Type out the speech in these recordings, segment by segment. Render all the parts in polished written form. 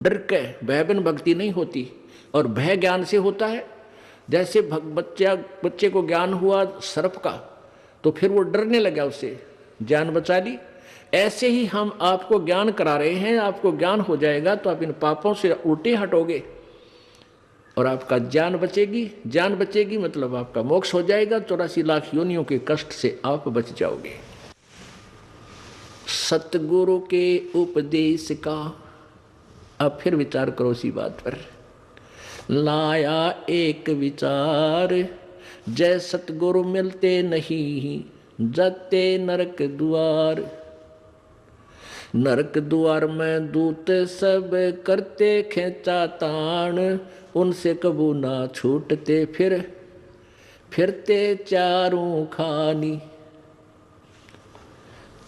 डर के भय बिन भक्ति नहीं होती, और भय ज्ञान से होता है। जैसे बच्चे को ज्ञान हुआ सर्प का, तो फिर वो डरने लगा, उससे जान बचा ली। ऐसे ही हम आपको ज्ञान करा रहे हैं, आपको ज्ञान हो जाएगा तो आप इन पापों से उल्टे हटोगे और आपका जान बचेगी। जान बचेगी मतलब आपका मोक्ष हो जाएगा, 84 लाख योनियों के कष्ट से आप बच जाओगे। सतगुरु के उपदेश का, अब फिर विचार करो इसी बात पर। लाया एक विचार, जय सतगुरु मिलते नहीं, जाते नरक द्वार। नरक द्वार में दूत सब करते खेचा तान, उनसे कबू ना छूटते फिरते चारों खानी।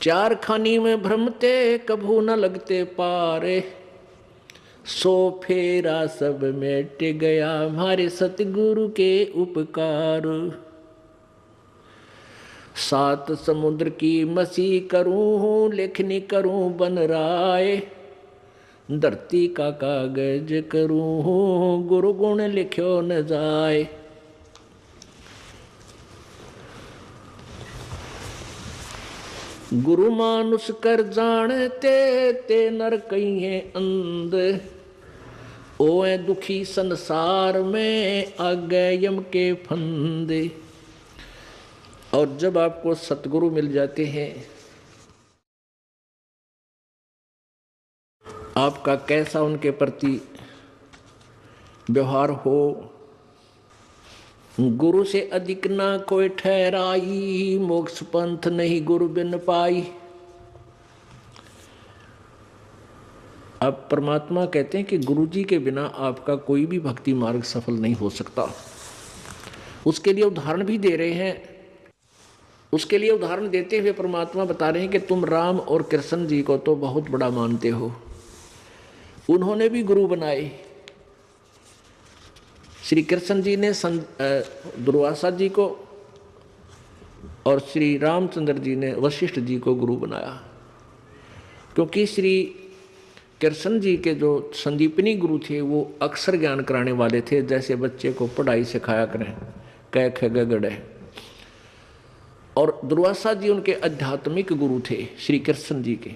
चार खानी में भ्रमते कबू न लगते पारे, सो फेरा सब मिट गया हमारे सतगुरु के उपकार। सात समुद्र की मसी करूं, लेखनी करूं बन राय, धरती का कागज करूं, गुरु गुण लिख्यो न जाए। गुरु मानुष कर जानते ते नर कहिए अंध, ओए दुखी संसार में आगे यम के फंदे। और जब आपको सतगुरु मिल जाते हैं, आपका कैसा उनके प्रति व्यवहार हो, गुरु से अधिक ना कोई ठहराई, मोक्ष पंथ नहीं गुरु बिन पाई। अब परमात्मा कहते हैं कि गुरु जी के बिना आपका कोई भी भक्ति मार्ग सफल नहीं हो सकता। उसके लिए उदाहरण भी दे रहे हैं। उसके लिए उदाहरण देते हुए परमात्मा बता रहे हैं कि तुम राम और कृष्ण जी को तो बहुत बड़ा मानते हो, उन्होंने भी गुरु बनाए। श्री कृष्ण जी ने दुर्वासा जी को और श्री रामचंद्र जी ने वशिष्ठ जी को गुरु बनाया, क्योंकि श्री कृष्ण जी के जो संदीपनी गुरु थे वो अक्षर ज्ञान कराने वाले थे, जैसे बच्चे को पढ़ाई सिखाया करें, क ख ग घ ड़। और दुर्वासा जी उनके आध्यात्मिक गुरु थे श्री कृष्ण जी के,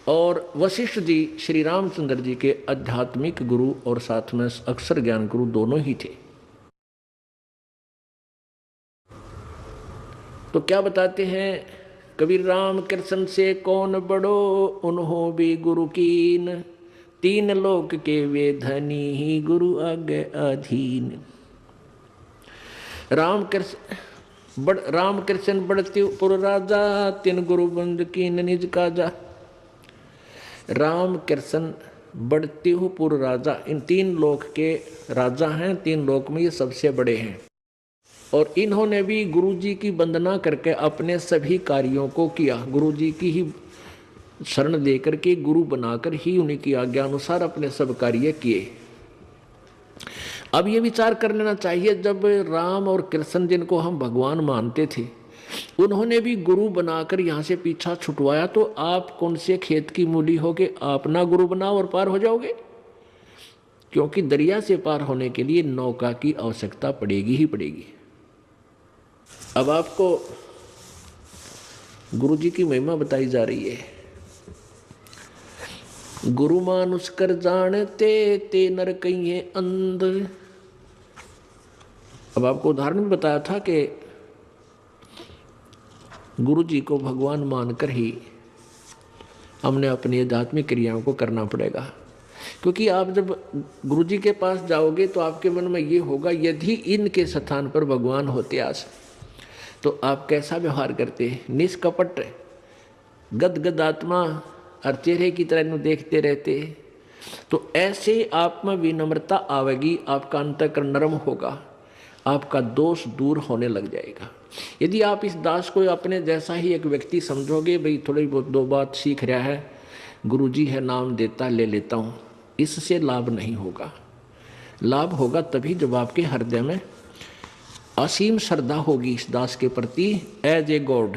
और वशिष्ठ जी श्री रामचंद्र जी के आध्यात्मिक गुरु और साथ में अक्षर ज्ञान गुरु दोनों ही थे। तो क्या बताते हैं कबीर, राम कृष्ण से कौन बड़ो, उन्हों भी गुरु कीन, तीन लोक के वे धनी ही गुरु आगे अधीन। राम कृष्ण बढ़ती पुर राजा, तीन गुरु बंद कीन निज काजा। राम कृष्ण बढ़ती हूँ पुर राजा, इन तीन लोक के राजा हैं, तीन लोक में ये सबसे बड़े हैं। और इन्होंने भी गुरु जी की वंदना करके अपने सभी कार्यों को किया, गुरु जी की ही शरण लेकर के गुरु बनाकर ही उन्हीं की आज्ञा अनुसार अपने सब कार्य किए। अब ये विचार कर लेना चाहिए, जब राम और कृष्ण जिनको हम भगवान मानते थे उन्होंने भी गुरु बनाकर यहाँ से पीछा छुटवाया, तो आप कौन से खेत की मूली हो के आप ना गुरु बनाओ और पार हो जाओगे? क्योंकि दरिया से पार होने के लिए नौका की आवश्यकता पड़ेगी ही पड़ेगी। अब आपको गुरु जी की महिमा बताई जा रही है। गुरु मानुष कर जानते ते नर कहिए अंध। अब आपको उदाहरण भी बताया था कि गुरु जी को भगवान मानकर ही हमने अपनी आध्यात्मिक क्रियाओं को करना पड़ेगा। क्योंकि आप जब गुरु जी के पास जाओगे तो आपके मन में ये होगा, यदि इनके स्थान पर भगवान होते आज तो आप कैसा व्यवहार करते? निष्कपट गदगद आत्मा और चेहरे की तरह इन्हें देखते रहते। तो ऐसे आप में विनम्रता आवेगी, आपका अंतःकरण नरम होगा, आपका दोष दूर होने लग जाएगा। यदि आप इस दास को अपने जैसा ही एक व्यक्ति समझोगे, भाई थोड़ी बहुत दो बात सीख रहा है, गुरुजी है नाम देता ले लेता हूँ, इससे लाभ नहीं होगा। लाभ होगा तभी जब आपके हृदय में असीम श्रद्धा होगी इस दास के प्रति, एज ए गॉड।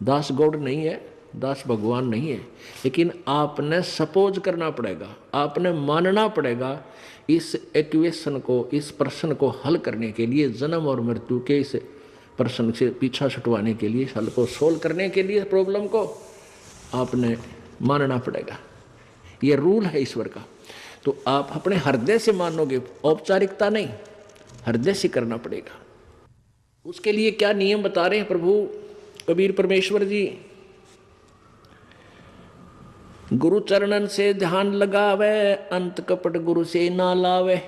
दास गॉड नहीं है, दास भगवान नहीं है, लेकिन आपने सपोज करना पड़ेगा, आपने मानना पड़ेगा इस इक्वेशन को, इस प्रश्न को हल करने के लिए, जन्म और मृत्यु के इस प्रश्न से पीछा छुटवाने के लिए, हल को सोल्व करने के लिए प्रॉब्लम को आपने मानना पड़ेगा। ये रूल है ईश्वर का। तो आप अपने हृदय से मानोगे, औपचारिकता नहीं, हृदय से करना पड़ेगा। उसके लिए क्या नियम बता रहे हैं प्रभु कबीर परमेश्वर जी? गुरु चरणन से ध्यान लगावे, अंत कपट गुरु से ना लावे।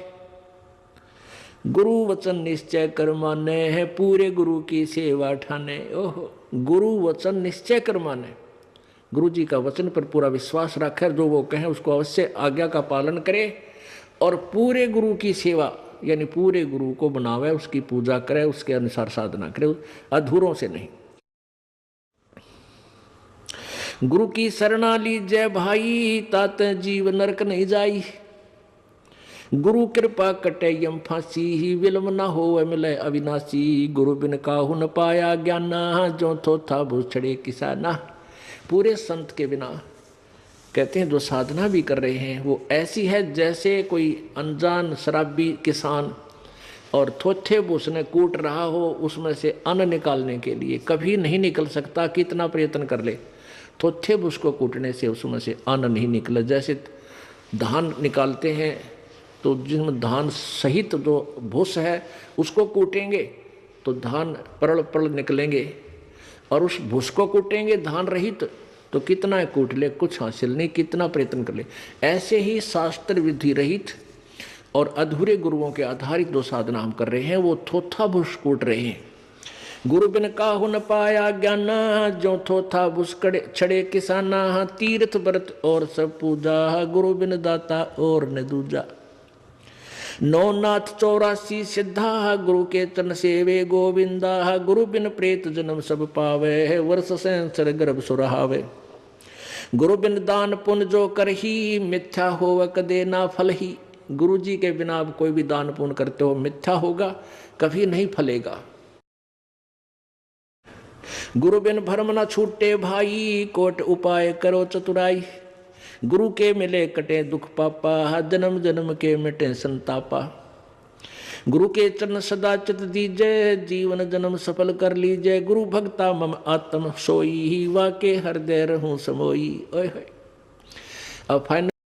गुरु वचन निश्चय कर माने है, पूरे गुरु की सेवा ठाने। ओहो, गुरु वचन निश्चय कर माने, गुरु जी का वचन पर पूरा विश्वास रखे, जो वो कहें उसको अवश्य आज्ञा का पालन करे, और पूरे गुरु की सेवा यानी पूरे गुरु को बनावे, उसकी पूजा करे, उसके अनुसार साधना करे, अधूरों से नहीं। गुरु की शरणा लीजय भाई, तात जीव नरक नहीं जाई। गुरु कृपा कटे यम फांसी, ही विलम न हो मिले अविनाशी। गुरु बिन काहू न पाया ज्ञाना, जो थो था भूछड़े किसाना। पूरे संत के बिना कहते हैं जो साधना भी कर रहे हैं वो ऐसी है जैसे कोई अनजान शराबी किसान और थोथे उसने कूट रहा हो, उसमें से अन्न निकालने के लिए कभी नहीं निकल सकता, कितना प्रयत्न कर ले, थोथे भूस को कूटने से उसमें से अन्न नहीं निकले। जैसे धान निकालते हैं तो जिसमें धान सहित जो भूस है उसको कूटेंगे तो धान परल परल निकलेंगे, और उस भूस को कूटेंगे धान रहित तो कितना कूट ले, कुछ हासिल नहीं, कितना प्रयत्न कर ले। ऐसे ही शास्त्र विधि रहित और अधूरे गुरुओं के आधारित जो साधना हम कर रहे हैं वो थोथा भूस कूट रहे हैं। गुरु बिन काहू न पाया ज्ञाना, जो थोथा भूस छड़े किसाना। तीर्थ व्रत और सब पूजा, गुरु बिन दाता और न दूजा। नौनाथ 84 सिद्धा, गुरु के तन सेवे गोविंदा। गुरु बिन प्रेत जन्म सब पावे, वर्ष संसर गर्भ सुरहावे। गुरु बिन दान पुण्य जो करही, मिथ्या होव कदे ना फल ही। गुरु जी के बिना आप कोई भी दान पुण्य करते हो मिथ्या होगा, कभी नहीं फलेगा। गुरु बिन भरम न छूटे भाई, कोट उपाय करो चतुराई। गुरु के मिले कटे दुख पापा, जन्म जन्म के मिटे संतापा। गुरु के चरण सदा चित दीजय, जीवन जन्म सफल कर लीजय। गुरु भक्ता मम आत्म सोई, वाके हृदय रहूं समोई। ओए होए। अब फाइनल